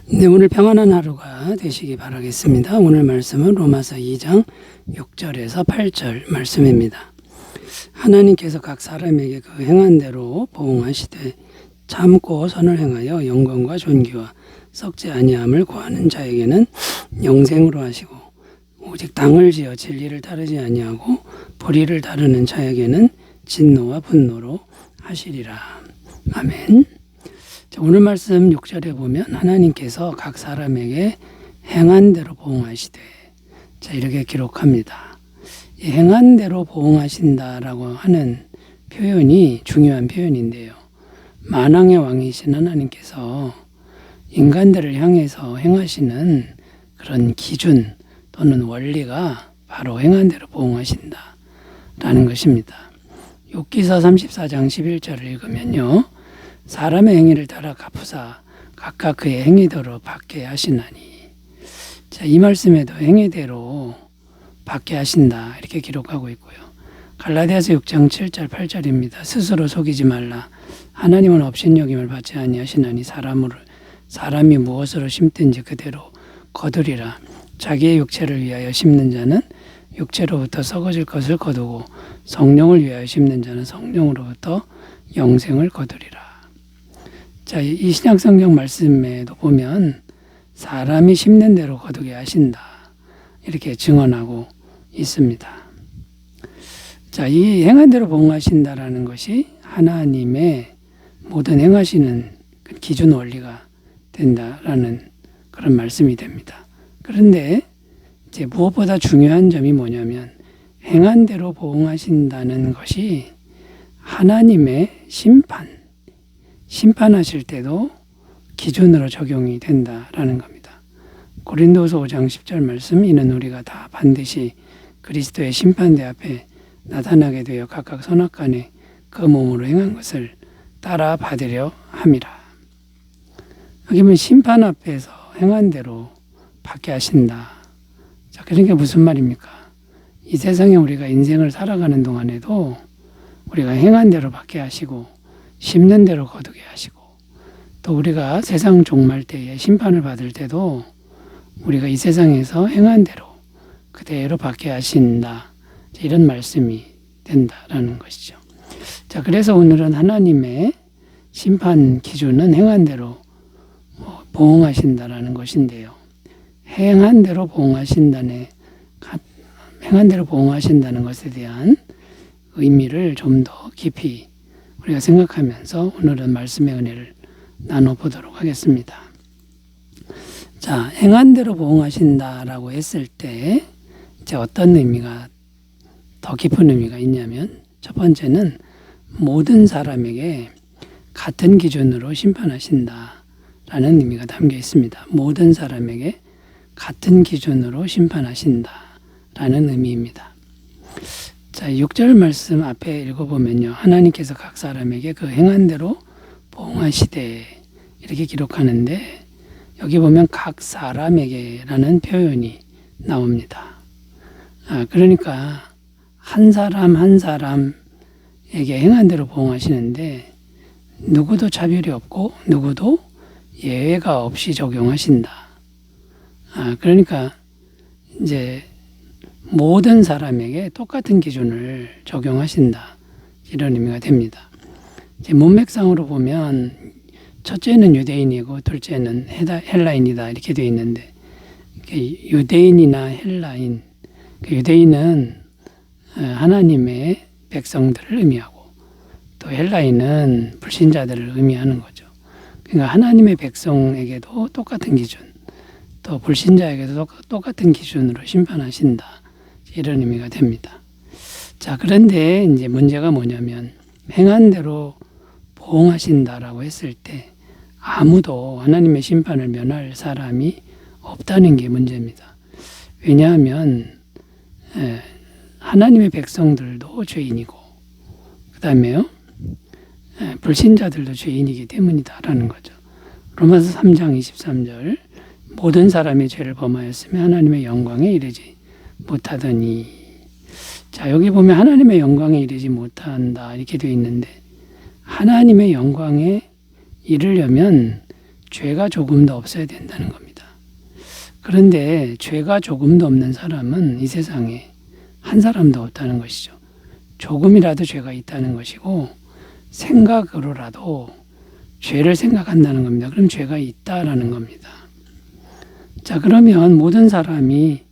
네, 오늘 평안한 하루가 되시기 바라겠습니다. 오늘 말씀은 로마서 2장 6절에서 8절 말씀입니다. 하나님께서 각 사람에게 그 행한 대로 보응하시되 참고 선을 행하여 영광과 존귀와 썩지 아니함을 구하는 자에게는 영생으로 하시고, 오직 당을 지어 진리를 따르지 아니하고 불의를 다루는 자에게는 진노와 분노로 하시리라. 아멘. 오늘 말씀 6절에 보면 하나님께서 각 사람에게 행한 대로 보응하시되, 이렇게 기록합니다. 이 행한 대로 보응하신다라고 하는 표현이 중요한 표현인데요. 만왕의 왕이신 하나님께서 인간들을 향해서 행하시는 그런 기준 또는 원리가 바로 행한 대로 보응하신다라는 것입니다. 욥기서 34장 11절을 읽으면요, 사람의 행위를 따라 갚으사 각각 그의 행위대로 받게 하시나니. 이 말씀에도 행위대로 받게 하신다 이렇게 기록하고 있고요. 갈라디아서 6장 7절 8절입니다. 스스로 속이지 말라. 하나님은 업신여김을 받지 아니하시나니 사람이 무엇으로 심든지 그대로 거두리라. 자기의 육체를 위하여 심는 자는 육체로부터 썩어질 것을 거두고, 성령을 위하여 심는 자는 성령으로부터 영생을 거두리라. 이 신약성경 말씀에도 보면 사람이 심는 대로 거두게 하신다 이렇게 증언하고 있습니다. 이 행한 대로 보응하신다라는 것이 하나님의 모든 행하시는 기준 원리가 된다라는 그런 말씀이 됩니다. 그런데 무엇보다 중요한 점이 뭐냐면, 행한 대로 보응하신다는 것이 하나님의 심판하실 때도 기준으로 적용이 된다라는 겁니다. 고린도서 5장 10절 말씀, 이는 우리가 다 반드시 그리스도의 심판대 앞에 나타나게 되어 각각 선악간에 그 몸으로 행한 것을 따라 받으려 함이라. 여기 보면 심판 앞에서 행한 대로 받게 하신다. 그러니까 무슨 말입니까? 이 세상에 우리가 인생을 살아가는 동안에도 우리가 행한 대로 받게 하시고 심는 대로 거두게 하시고, 또 우리가 세상 종말 때에 심판을 받을 때도 우리가 이 세상에서 행한 대로 그대로 받게 하신다, 이런 말씀이 된다라는 것이죠. 그래서 오늘은 하나님의 심판 기준은 행한 대로 보응하신다라는 것인데요. 행한 대로 보응하신다는 것에 대한 의미를 좀 더 깊이 우리가 생각하면서 오늘은 말씀의 은혜를 나눠보도록 하겠습니다. 행한 대로 보응하신다라고 했을 때 어떤 의미가, 더 깊은 의미가 있냐면, 첫 번째는 모든 사람에게 같은 기준으로 심판하신다라는 의미가 담겨 있습니다. 모든 사람에게 같은 기준으로 심판하신다라는 의미입니다. 6절 말씀 앞에 읽어보면요, 하나님께서 각 사람에게 그 행한 대로 보응하시되 이렇게 기록하는데, 여기 보면 각 사람에게라는 표현이 나옵니다. 그러니까 한 사람 한 사람에게 행한 대로 보응하시는데, 누구도 차별이 없고 누구도 예외가 없이 적용하신다. 그러니까 모든 사람에게 똑같은 기준을 적용하신다, 이런 의미가 됩니다. 문맥상으로 보면 첫째는 유대인이고 둘째는 헬라인이다 이렇게 되어 있는데, 유대인이나 헬라인, 유대인은 하나님의 백성들을 의미하고, 또 헬라인은 불신자들을 의미하는 거죠. 그러니까 하나님의 백성에게도 똑같은 기준, 또 불신자에게도 똑같은 기준으로 심판하신다, 이런 의미가 됩니다. 그런데 문제가 뭐냐면, 행한 대로 보응하신다라고 했을 때 아무도 하나님의 심판을 면할 사람이 없다는 게 문제입니다. 왜냐하면 하나님의 백성들도 죄인이고, 그 다음에요, 불신자들도 죄인이기 때문이다라는 거죠. 로마서 3장 23절, 모든 사람이 죄를 범하였으며 하나님의 영광에 이르지 못하더니. 여기 보면 하나님의 영광에 이르지 못한다 이렇게 되어 있는데, 하나님의 영광에 이르려면 죄가 조금도 없어야 된다는 겁니다. 그런데 죄가 조금도 없는 사람은 이 세상에 한 사람도 없다는 것이죠. 조금이라도 죄가 있다는 것이고 생각으로라도 죄를 생각한다는 겁니다. 그럼 죄가 있다라는 겁니다. 자, 그러면 모든 사람이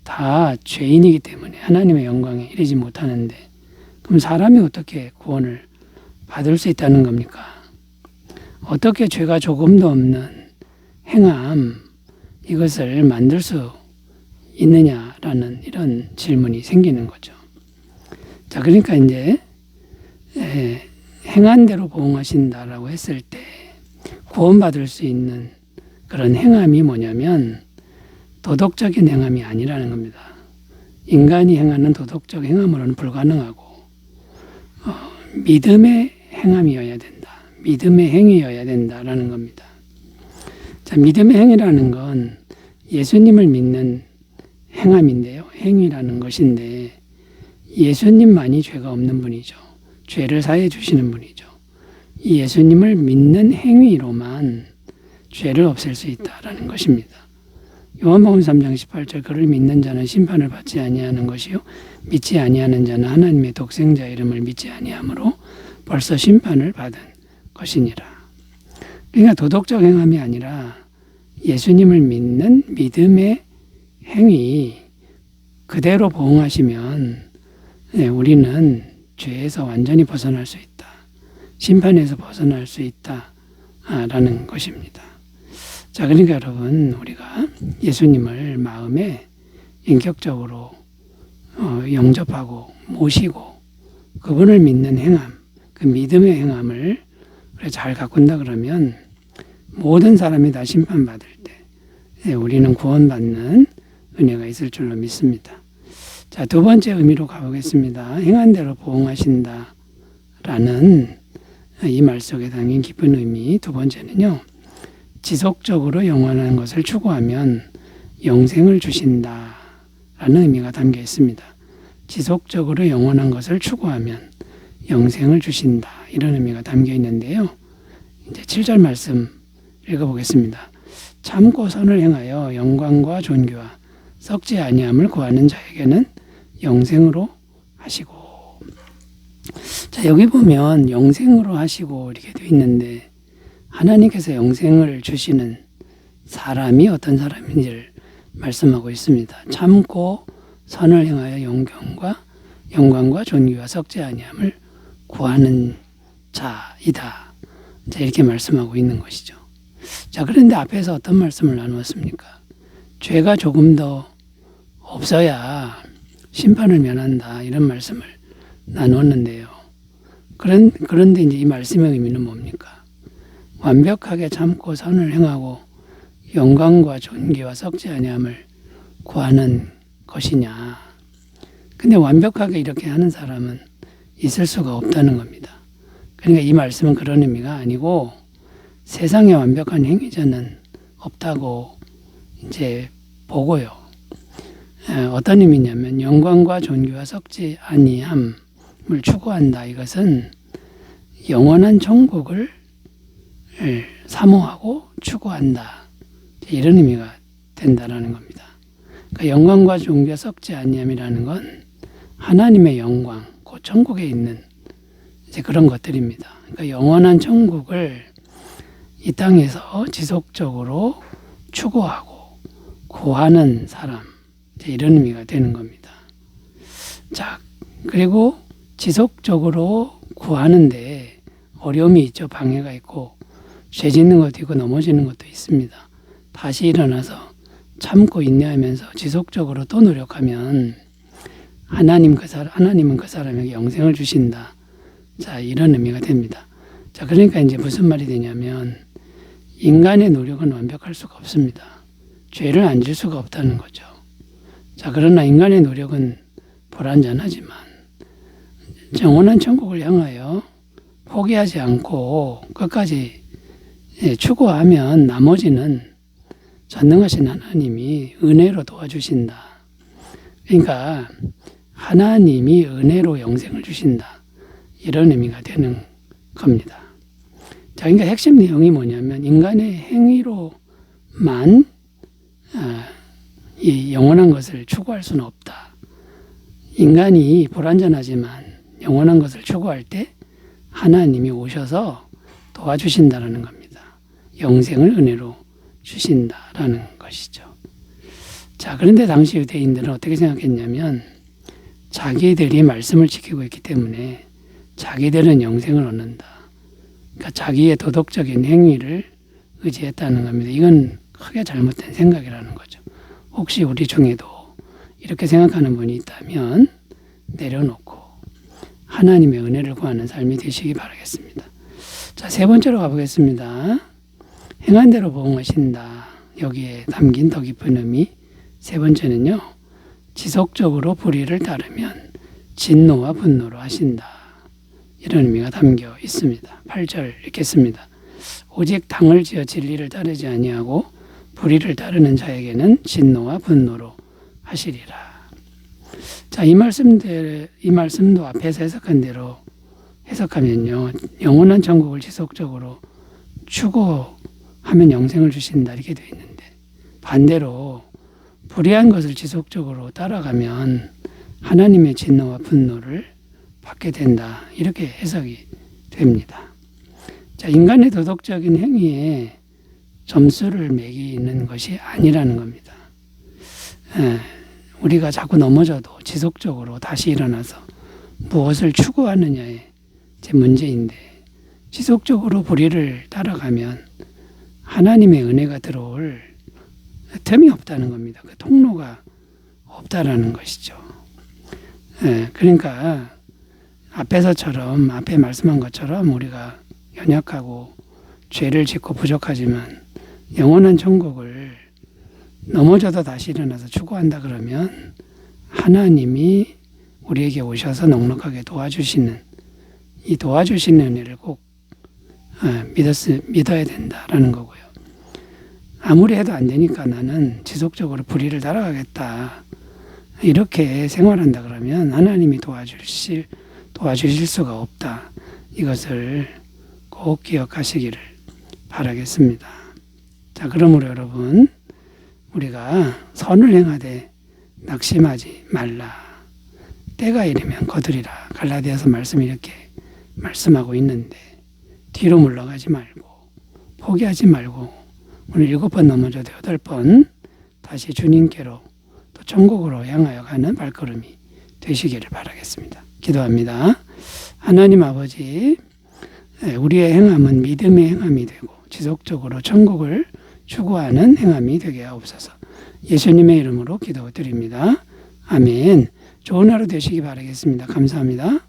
다 죄인이기 때문에 하나님의 영광에 이르지 못하는데 그럼 사람이 어떻게 구원을 받을 수 있다는 겁니까? 어떻게 죄가 조금도 없는 행함 이것을 만들 수 있느냐라는 이런 질문이 생기는 거죠. 자, 그러니까 이제 행한 대로 보응하신다라고 했을 때 구원받을 수 있는 그런 행함이 뭐냐면 도덕적인 행함이 아니라는 겁니다. 인간이 행하는 도덕적 행함으로는 불가능하고 믿음의 행함이어야 된다. 믿음의 행위여야 된다라는 겁니다. 자, 믿음의 행위라는 건 예수님을 믿는 행함인데요. 행위라는 것인데 예수님만이 죄가 없는 분이죠. 죄를 사해 주시는 분이죠. 이 예수님을 믿는 행위로만 죄를 없앨 수 있다라는 것입니다. 요한복음 3장 18절 그를 믿는 자는 심판을 받지 아니하는 것이요 믿지 아니하는 자는 하나님의 독생자 이름을 믿지 아니하므로 벌써 심판을 받은 것이니라. 그러니까 도덕적 행함이 아니라 예수님을 믿는 믿음의 행위 그대로 보응하시면 우리는 죄에서 완전히 벗어날 수 있다. 심판에서 벗어날 수 있다라는 것입니다. 자, 그러니까 여러분 우리가 예수님을 마음에 인격적으로 영접하고 모시고 그분을 믿는 행함, 그 믿음의 행함을 잘 가꾼다 그러면 모든 사람이 다 심판받을 때 우리는 구원받는 은혜가 있을 줄로 믿습니다. 자, 두 번째 의미로 가보겠습니다. 행한 대로 보응하신다 라는 이 말 속에 담긴 깊은 의미. 두 번째는요. 지속적으로 영원한 것을 추구하면 영생을 주신다 라는 의미가 담겨 있습니다. 지속적으로 영원한 것을 추구하면 영생을 주신다 이런 의미가 담겨 있는데요. 이제 7절 말씀 읽어보겠습니다. 참고 선을 행하여 영광과 존귀와 썩지 아니함을 구하는 자에게는 영생으로 하시고. 자, 여기 보면 영생으로 하시고 이렇게 되어 있는데 하나님께서 영생을 주시는 사람이 어떤 사람인지를 말씀하고 있습니다. 참고 선을 행하여 영광과 존귀와 썩지 아니함을 구하는 자이다. 자, 이렇게 말씀하고 있는 것이죠. 자, 그런데 앞에서 어떤 말씀을 나누었습니까? 죄가 조금 더 없어야 심판을 면한다 이런 말씀을 나누었는데요. 그런데 이제 이 말씀의 의미는 뭡니까? 완벽하게 참고 선을 행하고 영광과 존귀와 썩지 아니함을 구하는 것이냐? 근데 완벽하게 이렇게 하는 사람은 있을 수가 없다는 겁니다. 그러니까 이 말씀은 그런 의미가 아니고 세상에 완벽한 행위자는 없다고 이제 보고요. 어떤 의미냐면 영광과 존귀와 썩지 아니함을 추구한다. 이것은 영원한 천국을 사모하고 추구한다. 이런 의미가 된다라는 겁니다. 그러니까 영광과 존귀와 썩지 아니함이라는 건 하나님의 영광, 그 천국에 있는 이제 그런 것들입니다. 그러니까 영원한 천국을 이 땅에서 지속적으로 추구하고 구하는 사람, 이런 의미가 되는 겁니다. 자, 그리고 지속적으로 구하는데 어려움이 있죠. 방해가 있고 죄 짓는 것도 있고 넘어지는 것도 있습니다. 다시 일어나서 참고 인내하면서 지속적으로 또 노력하면 하나님은 그 사람에게 영생을 주신다. 자, 이런 의미가 됩니다. 자, 그러니까 이제 무슨 말이 되냐면 인간의 노력은 완벽할 수가 없습니다. 죄를 안 질 수가 없다는 거죠. 자, 그러나 인간의 노력은 불완전하지만 영원한 천국을 향하여 포기하지 않고 끝까지 추구하면 나머지는 전능하신 하나님이 은혜로 도와주신다. 그러니까 하나님이 은혜로 영생을 주신다. 이런 의미가 되는 겁니다. 자, 그러니까 핵심 내용이 뭐냐면 인간의 행위로만 이 영원한 것을 추구할 수는 없다. 인간이 불완전하지만 영원한 것을 추구할 때 하나님이 오셔서 도와주신다라는 겁니다. 영생을 은혜로 주신다라는 것이죠. 자, 그런데 당시 유대인들은 어떻게 생각했냐면 자기들이 말씀을 지키고 있기 때문에 자기들은 영생을 얻는다. 그러니까 자기의 도덕적인 행위를 의지했다는 겁니다. 이건 크게 잘못된 생각이라는 거죠. 혹시 우리 중에도 이렇게 생각하는 분이 있다면 내려놓고 하나님의 은혜를 구하는 삶이 되시기 바라겠습니다. 자, 세 번째로 가보겠습니다. 행한 대로 보응하신다. 여기에 담긴 더 깊은 의미. 세 번째는요. 지속적으로 불의를 따르면 진노와 분노로 하신다. 이런 의미가 담겨 있습니다. 8절 읽겠습니다. 오직 당을 지어 진리를 따르지 아니하고 불의를 따르는 자에게는 진노와 분노로 하시리라. 자, 이 말씀도 앞에서 해석한 대로 해석하면요. 영원한 천국을 지속적으로 추구하면 영생을 주신다 이렇게 되어 있는데 반대로 불의한 것을 지속적으로 따라가면 하나님의 진노와 분노를 받게 된다. 이렇게 해석이 됩니다. 자, 인간의 도덕적인 행위에 점수를 매기는 것이 아니라는 겁니다. 우리가 자꾸 넘어져도 지속적으로 다시 일어나서 무엇을 추구하느냐의 문제인데 지속적으로 불의를 따라가면 하나님의 은혜가 들어올 틈이 없다는 겁니다. 그 통로가 없다라는 것이죠. 그러니까 앞에 말씀한 것처럼 우리가 연약하고 죄를 짓고 부족하지만 영원한 천국을 넘어져도 다시 일어나서 추구한다 그러면 하나님이 우리에게 오셔서 넉넉하게 도와주시는 이 도와주시는 은혜를 꼭 믿어야 된다라는 거고요. 아무리 해도 안 되니까 나는 지속적으로 불의를 따라가겠다. 이렇게 생활한다 그러면 하나님이 도와주실 수가 없다. 이것을 꼭 기억하시기를 바라겠습니다. 자, 그러므로 여러분 우리가 선을 행하되 낙심하지 말라. 때가 이르면 거두리라. 갈라디아서 말씀이 이렇게 말씀하고 있는데 뒤로 물러가지 말고 포기하지 말고 오늘 7번 넘어져도 8번 다시 주님께로 또 천국으로 향하여 가는 발걸음이 되시기를 바라겠습니다. 기도합니다. 하나님 아버지, 우리의 행함은 믿음의 행함이 되고 지속적으로 천국을 추구하는 행함이 되게 하옵소서. 예수님의 이름으로 기도드립니다. 아멘. 좋은 하루 되시기 바라겠습니다. 감사합니다.